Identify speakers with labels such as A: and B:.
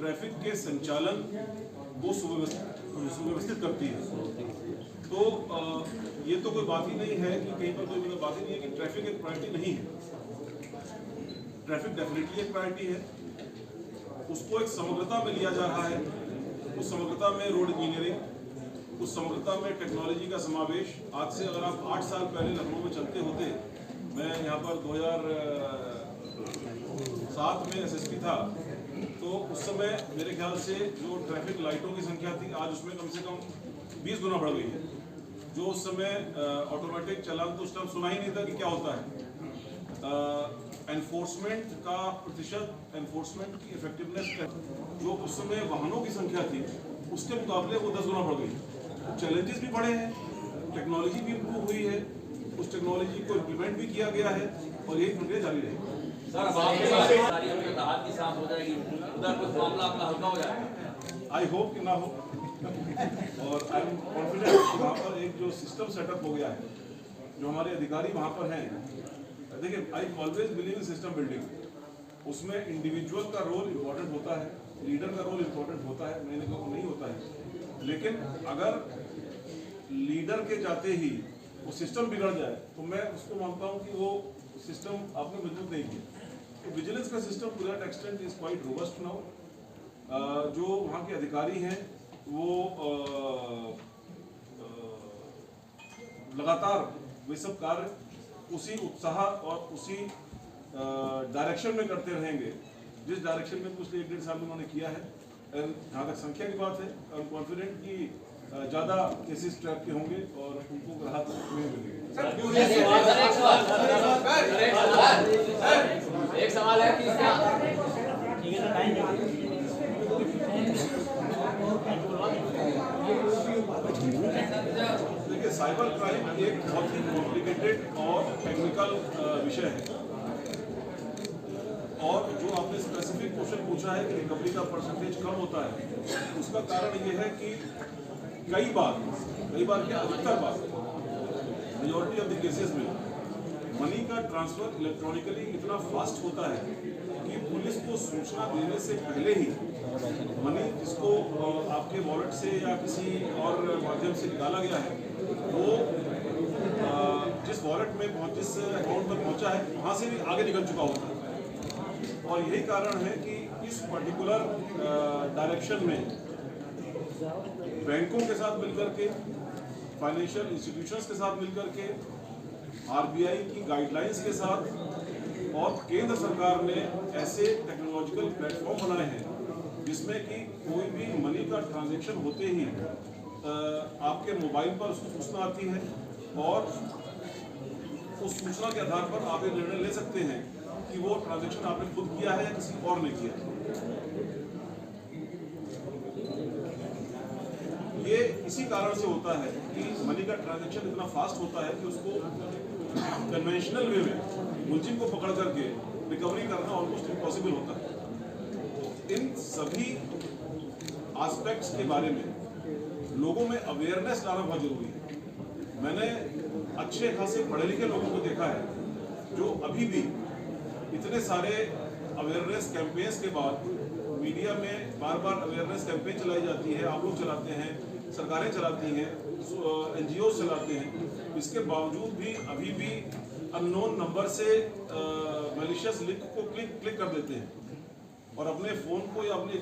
A: Traffic के संचालन को सुव्यवस्थित करती है। तो ये तो कोई बात ही नहीं है कि कहीं पर कोई बात ही नहीं है कि ट्रैफिक एक प्रायोरिटी नहीं है। ट्रैफिक डेफिनेटली एक प्रायोरिटी है, उसको एक समग्रता में लिया जा रहा है। उस समग्रता में रोड इंजीनियरिंग, उस समग्रता में टेक्नोलॉजी का समावेश। आज से अगर आप 8 साल पहले लखनऊ में चलते होते, मैं यहाँ पर 2007 में एसएसपी था, तो उस समय मेरे ख्याल से जो ट्रैफिक लाइटों की संख्या थी आज उसमें कम से कम 20 गुना बढ़ गई है। जो उस समय ऑटोमेटिक चालान तो उस टाइम सुना ही नहीं था कि क्या होता है। एनफोर्समेंट का प्रतिशत, एनफोर्समेंट की इफेक्टिवनेस, जो उस समय वाहनों की संख्या थी उसके मुकाबले वो 10 गुना बढ़ गई। चैलेंजेस भी बढ़े हैं, टेक्नोलॉजी भी इम्प्रूव हुई है, उस टेक्नोलॉजी को इम्प्लीमेंट भी किया गया है और यही प्रक्रिया जारी रहेगी। आई होप कि ना हो और आई एम कॉन्फिडेंट कि वहाँ पर एक जो सिस्टम सेटअप हो गया है, जो हमारे अधिकारी वहाँ पर हैं। देखिए, I always believe in system building. उसमें इंडिविजुअल का रोल इम्पोर्टेंट होता है, लीडर का रोल इम्पोर्टेंट होता है, मैंने कहा नहीं होता है। लेकिन अगर लीडर के जाते ही वो सिस्टम बिगड़ जाए तो मैं उसको मानता हूँ कि वो सिस्टम आपने मजबूत नहीं किया। तो विजिलेंस का system to that extent is quite robust now. जो वहाँ के अधिकारी हैं वो लगातार वे सब कार्य उसी उत्साह और उसी डायरेक्शन में करते रहेंगे जिस डायरेक्शन में पिछले 1-1.5 साल में उन्होंने किया है। जहाँ तक संख्या की बात है, आई एम कॉन्फिडेंट कि ज़्यादा केसेस ट्रैप के होंगे और उनको राहत मिलेगी।
B: एक सवाल है कि
A: देखिए, साइबर क्राइम एक बहुत ही कॉम्प्लिकेटेड और टेक्निकल विषय है और जो आपने स्पेसिफिक क्वेश्चन पूछा है कि रिकवरी का परसेंटेज कम होता है, उसका कारण ये है कि कई बार क्या अधिकतर बार मेजॉरिटी ऑफ द केसेस में मनी का ट्रांसफर इलेक्ट्रॉनिकली इतना फास्ट होता है कि पुलिस को सूचना देने से पहले ही मनी जिसको आपके वॉलेट से या किसी और माध्यम से निकाला गया है वो जिस वॉलेट में जिस अकाउंट पर पहुंचा है वहां से भी आगे निकल चुका होता है। और यही कारण है कि इस पर्टिकुलर डायरेक्शन में बैंकों के साथ मिलकर के, फाइनेंशियल इंस्टीट्यूशंस के साथ मिलकर के, आरबीआई की गाइडलाइंस के साथ और केंद्र सरकार ने ऐसे टेक्नोलॉजिकल प्लेटफॉर्म बनाए हैं जिसमें कि कोई भी मनी का ट्रांजैक्शन होते ही आपके मोबाइल पर उसको सूचना आती है और उस सूचना के आधार पर आप ये निर्णय ले सकते हैं कि वो ट्रांजैक्शन आपने खुद किया है या किसी और ने किया। ये इसी कारण से होता है कि मनी का ट्रांजैक्शन इतना फास्ट होता है कि उसको कन्वेंशनल वे में मुलजिम को पकड़ करके रिकवरी करना ऑलमोस्ट इम्पॉसिबल होता है। तो इन सभी एस्पेक्ट्स के बारे में लोगों में अवेयरनेस लाना बहुत जरूरी है। मैंने अच्छे खासे पढ़े लिखे लोगों को देखा है जो अभी भी इतने सारे अवेयरनेस कैंपेन्स के बाद मीडिया में बार बार अवेयरनेस कैंपेन चलाई जाती है, आप लोग चलाते हैं, सरकारें चलाती हैं, NGOs चलाते हैं, इसके बावजूद भी अभी भी अननोन नंबर से मैलिशियस लिंक को क्लिक कर देते हैं और अपने फ़ोन को या अपने